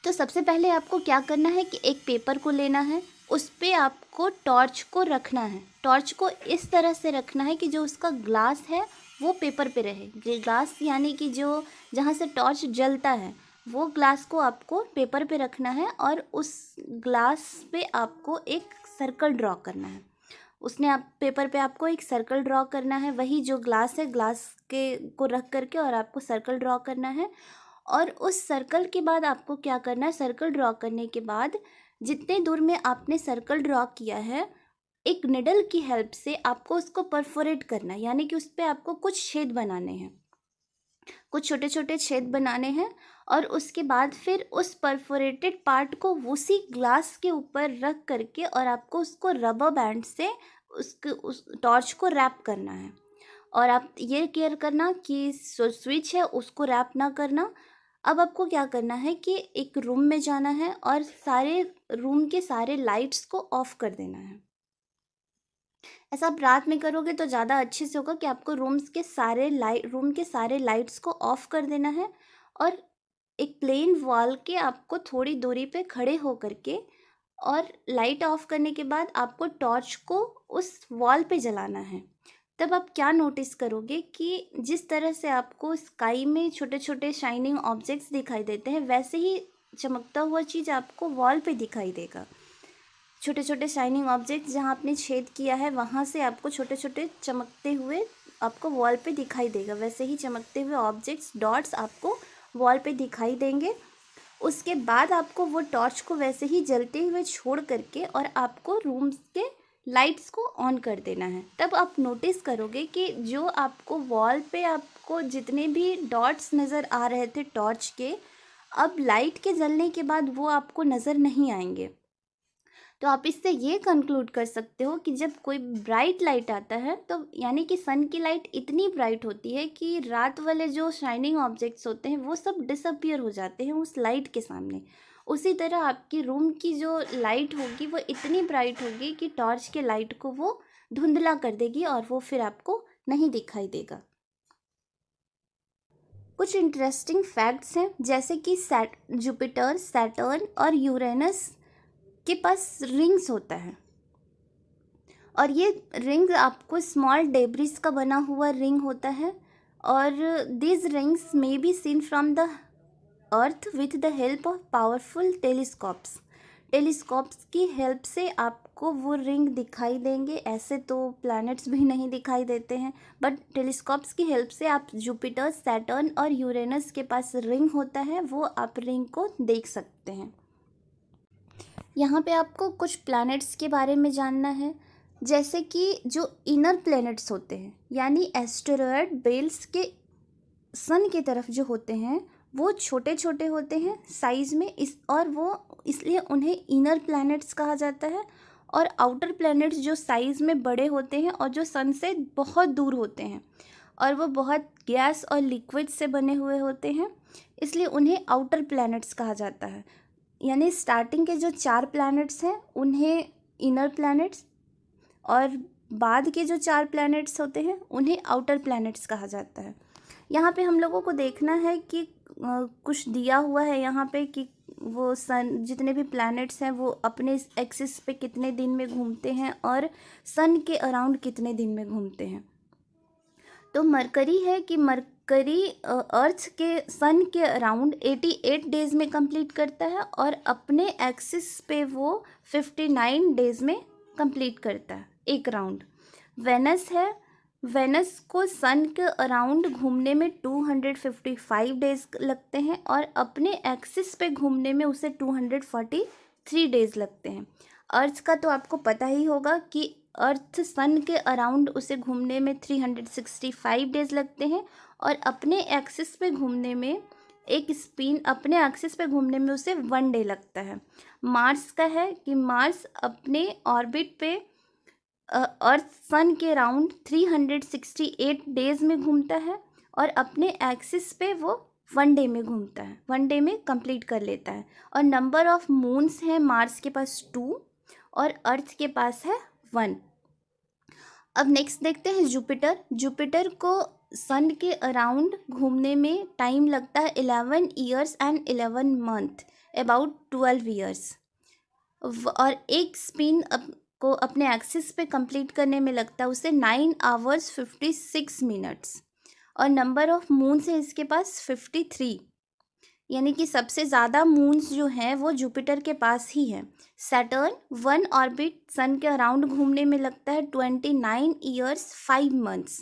तो सबसे पहले आपको क्या करना है कि एक पेपर को लेना है, उस पर आपको टॉर्च को रखना है। टॉर्च को इस तरह से रखना है कि जो उसका ग्लास है वो पेपर पे रहे। ग्लास यानी कि जो जहाँ से टॉर्च जलता है वो ग्लास को आपको पेपर पे रखना है, और उस ग्लास पे आपको एक सर्कल ड्रॉ करना है। उसने आप पेपर पे आपको एक सर्कल ड्रॉ करना है, वही जो ग्लास है, ग्लास के को रख करके और आपको सर्कल ड्रॉ करना है। और उस सर्कल के बाद आपको क्या करना है, सर्कल ड्रॉ करने के बाद जितने दूर में आपने सर्कल ड्रॉ किया है, एक निडल की हेल्प से आपको उसको परफोरेट करना है, यानी कि उस पर आपको कुछ छेद बनाने हैं, कुछ छोटे छोटे छेद बनाने हैं। और उसके बाद फिर उस परफोरेटेड पार्ट को उसी ग्लास के ऊपर रख करके और आपको उसको रबर बैंड से उस टॉर्च को रैप करना है। और आप ये केयर करना कि स्विच है उसको रैप ना करना। अब आपको क्या करना है कि एक रूम में जाना है और सारे रूम के सारे लाइट्स को ऑफ कर देना है। ऐसा आप रात में करोगे तो ज़्यादा अच्छे से होगा कि आपको रूम के सारे लाइट्स को ऑफ कर देना है, और एक प्लेन वॉल के आपको थोड़ी दूरी पे खड़े हो करके और लाइट ऑफ करने के बाद आपको टॉर्च को उस वॉल पे जलाना है। तब आप क्या नोटिस करोगे कि जिस तरह से आपको स्काई में छोटे छोटे शाइनिंग ऑब्जेक्ट्स दिखाई देते हैं, वैसे ही चमकता हुआ चीज़ आपको वॉल पे दिखाई देगा। छोटे छोटे शाइनिंग ऑब्जेक्ट जहाँ आपने छेद किया है वहाँ से आपको छोटे छोटे चमकते हुए आपको वॉल पे दिखाई देगा, वैसे ही चमकते हुए ऑब्जेक्ट्स डॉट्स आपको वॉल पे दिखाई देंगे। उसके बाद आपको वो टॉर्च को वैसे ही जलते हुए छोड़ करके और आपको रूम्स के लाइट्स को ऑन कर देना है। तब आप नोटिस करोगे कि जो आपको वॉल पे आपको जितने भी डॉट्स नज़र आ रहे थे टॉर्च के, अब लाइट के जलने के बाद वो आपको नज़र नहीं आएंगे। तो आप इससे ये कंक्लूड कर सकते हो कि जब कोई ब्राइट लाइट आता है तो यानी कि सन की लाइट इतनी ब्राइट होती है कि रात वाले जो शाइनिंग ऑब्जेक्ट्स होते हैं वो सब डिसअपियर हो जाते हैं उस लाइट के सामने। उसी तरह आपकी रूम की जो लाइट होगी वो इतनी ब्राइट होगी कि टॉर्च के लाइट को वो धुंधला कर देगी और वो फिर आपको नहीं दिखाई देगा। कुछ इंटरेस्टिंग फैक्ट्स हैं, जैसे कि जुपिटर, सैटर्न और यूरेनस के पास रिंग्स होता है, और ये रिंग आपको स्मॉल डेब्रिस का बना हुआ रिंग होता है, और this rings may be seen from the earth with the help of powerful telescopes की हेल्प से आपको वो रिंग दिखाई देंगे। ऐसे तो प्लैनेट्स भी नहीं दिखाई देते हैं, बट टेलीस्कोप्स की हेल्प से आप जुपिटर, सैटर्न और यूरेनस के पास रिंग होता है, वो आप रिंग को देख सकते हैं। यहाँ पे आपको कुछ प्लैनेट्स के बारे में जानना है, जैसे कि जो इनर प्लैनेट्स होते हैं यानी एस्टेरॉयड बेल्ट के सन की तरफ जो होते हैं वो छोटे छोटे होते हैं साइज़ में, और वो इसलिए उन्हें इनर प्लैनेट्स कहा जाता है। और आउटर प्लैनेट्स जो साइज़ में बड़े होते हैं और जो सन से बहुत दूर होते हैं और वो बहुत गैस और लिक्विड से बने हुए होते हैं, इसलिए उन्हें आउटर प्लैनेट्स कहा जाता है। यानी स्टार्टिंग के जो 4 प्लैनेट्स हैं उन्हें इनर प्लैनेट्स, और बाद के जो 4 प्लैनेट्स होते हैं उन्हें आउटर प्लैनेट्स कहा जाता है। यहाँ पे हम लोगों को देखना है कि कुछ दिया हुआ है यहाँ पे कि वो सन, जितने भी प्लैनेट्स हैं वो अपने एक्सिस पे कितने दिन में घूमते हैं और सन के अराउंड कितने दिन में घूमते हैं। तो मरकरी है कि मरकरी अर्थ के सन के अराउंड 88 डेज में कंप्लीट करता है और अपने एक्सिस पे वो 59 डेज में कंप्लीट करता है एक राउंड। वेनस है, वेनस को सन के अराउंड घूमने में 255 डेज लगते हैं और अपने एक्सिस पे घूमने में उसे 243 डेज लगते हैं। अर्थ का तो आपको पता ही होगा कि अर्थ सन के अराउंड उसे घूमने में 365 डेज लगते हैं और अपने एक्सिस पे घूमने में अपने एक्सिस पे घूमने में उसे 1 डे लगता है। मार्स का है कि मार्स अपने ऑर्बिट पे अर्थ सन के अराउंड 368 डेज में घूमता है और अपने एक्सिस पे वो 1 डे में घूमता है, 1 डे में कंप्लीट कर लेता है। और नंबर ऑफ मून्स है मार्स के पास 2 और अर्थ के पास है 1। अब नेक्स्ट देखते हैं जुपिटर। जुपिटर को सन के अराउंड घूमने में टाइम लगता है 11 years and 11 month, about 12 years, और एक स्पिन को अपने एक्सिस पे कंप्लीट करने में लगता है उसे 9 आवर्स 56 मिनट्स। और नंबर ऑफ मून्स है इसके पास 53, यानी कि सबसे ज़्यादा मून्स जो हैं वो जुपिटर के पास ही है। सैटर्न 1 ऑर्बिट सन के अराउंड घूमने में लगता है 29 ईयर्स 5 मंथ्स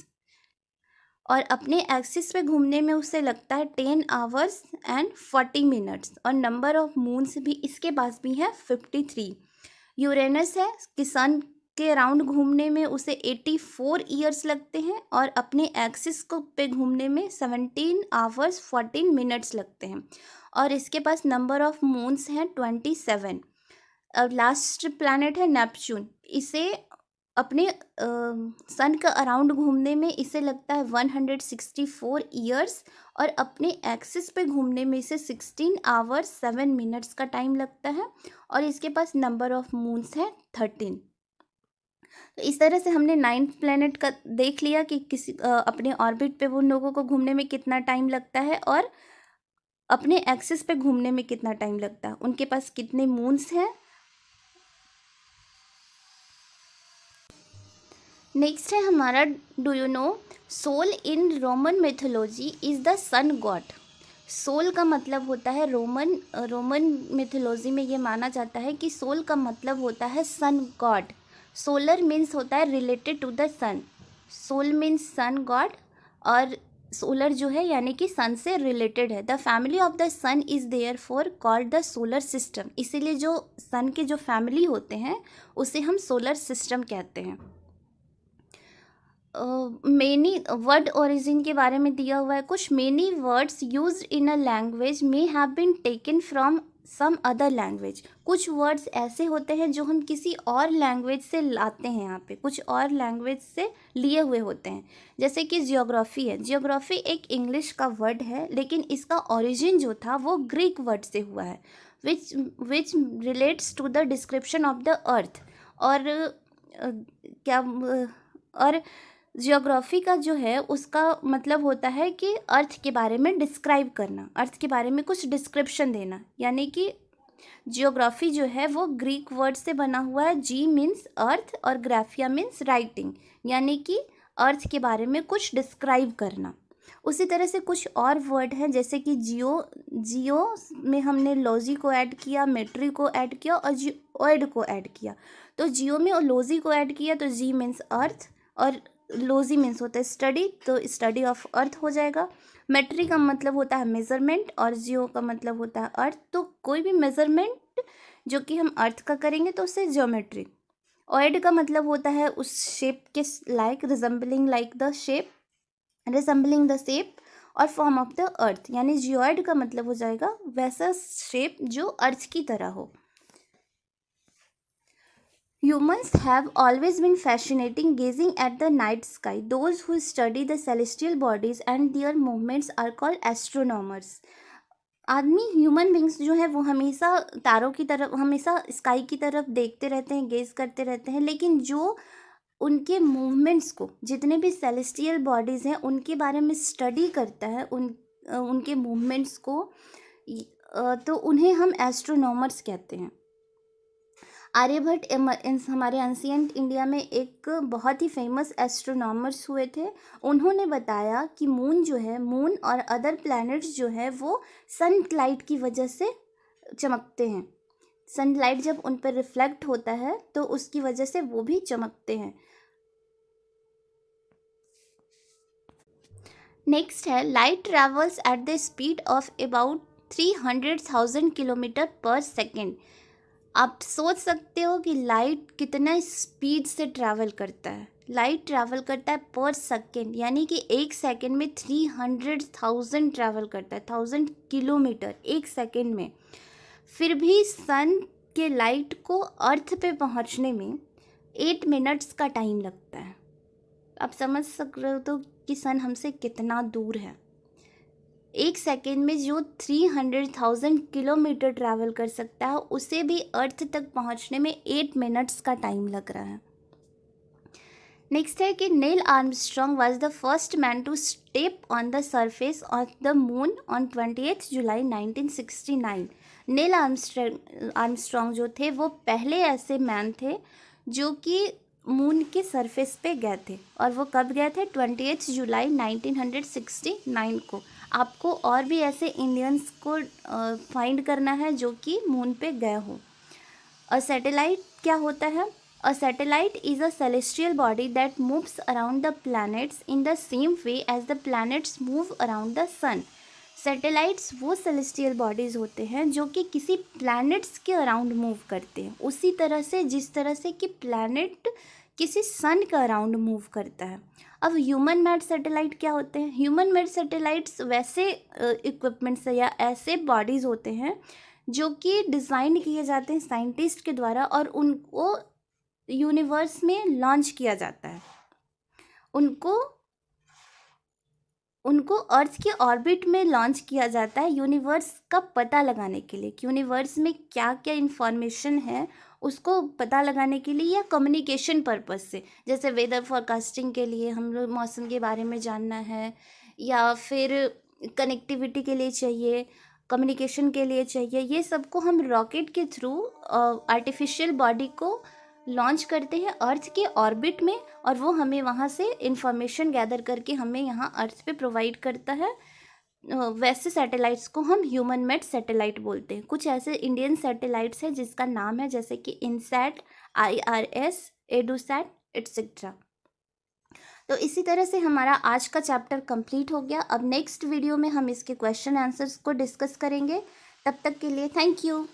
और अपने एक्सिस पे घूमने में उसे लगता है 10 आवर्स एंड 40 मिनट्स। और नंबर ऑफ मून्स भी इसके पास भी है 53। यूरेनस है कि सन के अराउंड घूमने में उसे 84 ईयर्स लगते हैं और अपने एक्सिस को पे घूमने में 17 आवर्स 14 मिनट्स लगते हैं और इसके पास नंबर ऑफ मून्स हैं 27। और लास्ट प्लैनेट है नेपच्यून। इसे अपने सन का अराउंड घूमने में इसे लगता है 164 ईयर्स और अपने एक्सिस पे घूमने में इसे 16 आवर्स 7 मिनट्स का टाइम लगता है और इसके पास नंबर ऑफ मून्स है 13। तो इस तरह से हमने 9th प्लैनेट का देख लिया कि किसी अपने ऑर्बिट पे उन लोगों को घूमने में कितना टाइम लगता है और अपने एक्सिस पे घूमने में कितना टाइम लगता है, उनके पास कितने मून्स हैं। नेक्स्ट है हमारा, do you know Sol in Roman mythology is the sun god. Sol का मतलब होता है रोमन मिथोलॉजी में ये माना जाता है कि सोल का मतलब होता है सन गॉड। सोलर मीन्स होता है related to the sun, Sol means sun god और सोलर जो है यानी कि सन से रिलेटेड है। The family of the sun is therefore called the solar system. इसीलिए जो सन के जो फैमिली होते हैं उसे हम सोलर सिस्टम कहते हैं। मेनी वर्ड ओरिजिन के बारे में दिया हुआ है कुछ। Many words used in a language may have been taken from some other language. कुछ वर्ड्स ऐसे होते हैं जो हम किसी और लैंग्वेज से लाते हैं, यहाँ पे कुछ और लैंग्वेज से लिए हुए होते हैं। जैसे कि जियोग्राफी है, जियोग्राफी एक इंग्लिश का वर्ड है लेकिन इसका ओरिजिन जो था वो ग्रीक वर्ड से हुआ है, which relates to the description of the earth. और जियोग्राफी का जो है उसका मतलब होता है कि अर्थ के बारे में डिस्क्राइब करना, अर्थ के बारे में कुछ डिस्क्रिप्शन देना, यानी कि जियोग्राफी जो है वो ग्रीक वर्ड से बना हुआ है। जी मीन्स अर्थ और ग्राफिया मीन्स राइटिंग, यानी कि अर्थ के बारे में कुछ डिस्क्राइब करना। उसी तरह से कुछ और वर्ड हैं जैसे कि जियो में हमने लॉजी को ऐड किया, मेट्री को ऐड किया और जियोइड को ऐड किया। तो जियो में और लॉजी को ऐड किया तो जी मीन्स अर्थ और लॉजी मीन्स होता है स्टडी, तो स्टडी ऑफ अर्थ हो जाएगा। मेट्री का मतलब होता है मेज़रमेंट और जियो का मतलब होता है अर्थ। तो कोई भी मेज़रमेंट जो कि हम अर्थ का करेंगे तो उससे ज्योमेट्री। ऑइड का मतलब होता है उस शेप के like, resembling like the shape, resembling the shape और फॉर्म ऑफ द अर्थ, यानी जियोइड का मतलब हो जाएगा वैसा शेप जो अर्थ की तरह हो। Humans have always been fascinating gazing at the night sky. Those who study the celestial bodies and their movements are called astronomers. आदमी ह्यूमन बींग्स जो है वो हमेशा तारों की तरफ, हमेशा स्काई की तरफ देखते रहते हैं, गेज करते रहते हैं, लेकिन जो उनके मूवमेंट्स को, जितने भी सेलेस्टियल बॉडीज़ हैं उनके बारे में स्टडी करता है, उनके मूवमेंट्स को, तो उन्हें हम एस्ट्रोनॉमर्स कहते हैं। आर्यभट्ट हमारे एंशियंट इंडिया में एक बहुत ही फेमस एस्ट्रोनॉमर्स हुए थे। उन्होंने बताया कि मून जो है, मून और अदर प्लैनेट्स जो है वो सनलाइट की वजह से चमकते हैं। सनलाइट जब उन पर रिफ्लेक्ट होता है तो उसकी वजह से वो भी चमकते हैं। नेक्स्ट है, light travels at the speed of about 300,000 kilometre पर सेकेंड। आप सोच सकते हो कि लाइट कितना स्पीड से ट्रैवल करता है। लाइट ट्रैवल करता है पर सेकेंड, यानी कि एक सेकेंड में 300,000 ट्रैवल करता है, 1000 किलोमीटर एक सेकेंड में। फिर भी सन के लाइट को अर्थ पे पहुंचने में 8 मिनट्स का टाइम लगता है। आप समझ सक रहे हो तो कि सन हमसे कितना दूर है। एक सेकेंड में जो 300,000 किलोमीटर ट्रैवल कर सकता है, उसे भी अर्थ तक पहुंचने में 8 मिनट्स का टाइम लग रहा है। नेक्स्ट है कि Neil Armstrong was the first man to step on the surface of the moon on 28 July 1969। Neil Armstrong जो थे वो पहले ऐसे मैन थे जो कि मून के सरफेस पे गए थे, और वो कब गए थे? 28 जुलाई 1969 को। आपको और भी ऐसे इंडियंस को फाइंड करना है जो कि मून पे गए हो। अ सैटेलाइट क्या होता है? A satellite is a celestial body that moves around the planets in the same way as the planets move around the sun. Satellites वो सेलेस्टियल बॉडीज़ होते हैं जो कि किसी प्लैनेट्स के अराउंड मूव करते हैं, उसी तरह से जिस तरह से कि प्लैनेट किसी सन के अराउंड मूव करता है। अब ह्यूमन मेड सैटेलाइट क्या होते हैं? ह्यूमन मेड सैटेलाइट्स वैसे इक्विपमेंट्स या ऐसे बॉडीज़ होते हैं जो कि डिज़ाइन किए जाते हैं साइंटिस्ट के द्वारा, और उनको यूनिवर्स में लॉन्च किया जाता है। उनको अर्थ के ऑर्बिट में लॉन्च किया जाता है यूनिवर्स का पता लगाने के लिए कि यूनिवर्स में क्या क्या इन्फॉर्मेशन है उसको पता लगाने के लिए, या कम्युनिकेशन पर्पस से, जैसे वेदर फोरकास्टिंग के लिए हम लोग मौसम के बारे में जानना है, या फिर कनेक्टिविटी के लिए चाहिए, कम्युनिकेशन के लिए चाहिए। ये सबको हम रॉकेट के थ्रू आर्टिफिशियल बॉडी को लॉन्च करते हैं अर्थ के ऑर्बिट में, और वो हमें वहाँ से इंफॉर्मेशन गैदर करके हमें यहाँ अर्थ पे प्रोवाइड करता है। वैसे सैटेलाइट्स को हम ह्यूमन मेड सैटेलाइट बोलते हैं। कुछ ऐसे इंडियन सैटेलाइट्स हैं जिसका नाम है जैसे कि इनसैट, IRS, एडूसैट एट्सेट्रा। तो इसी तरह से हमारा आज का चैप्टर कंप्लीट हो गया। अब नेक्स्ट वीडियो में हम इसके क्वेश्चन आंसर्स को डिस्कस करेंगे। तब तक के लिए थैंक यू।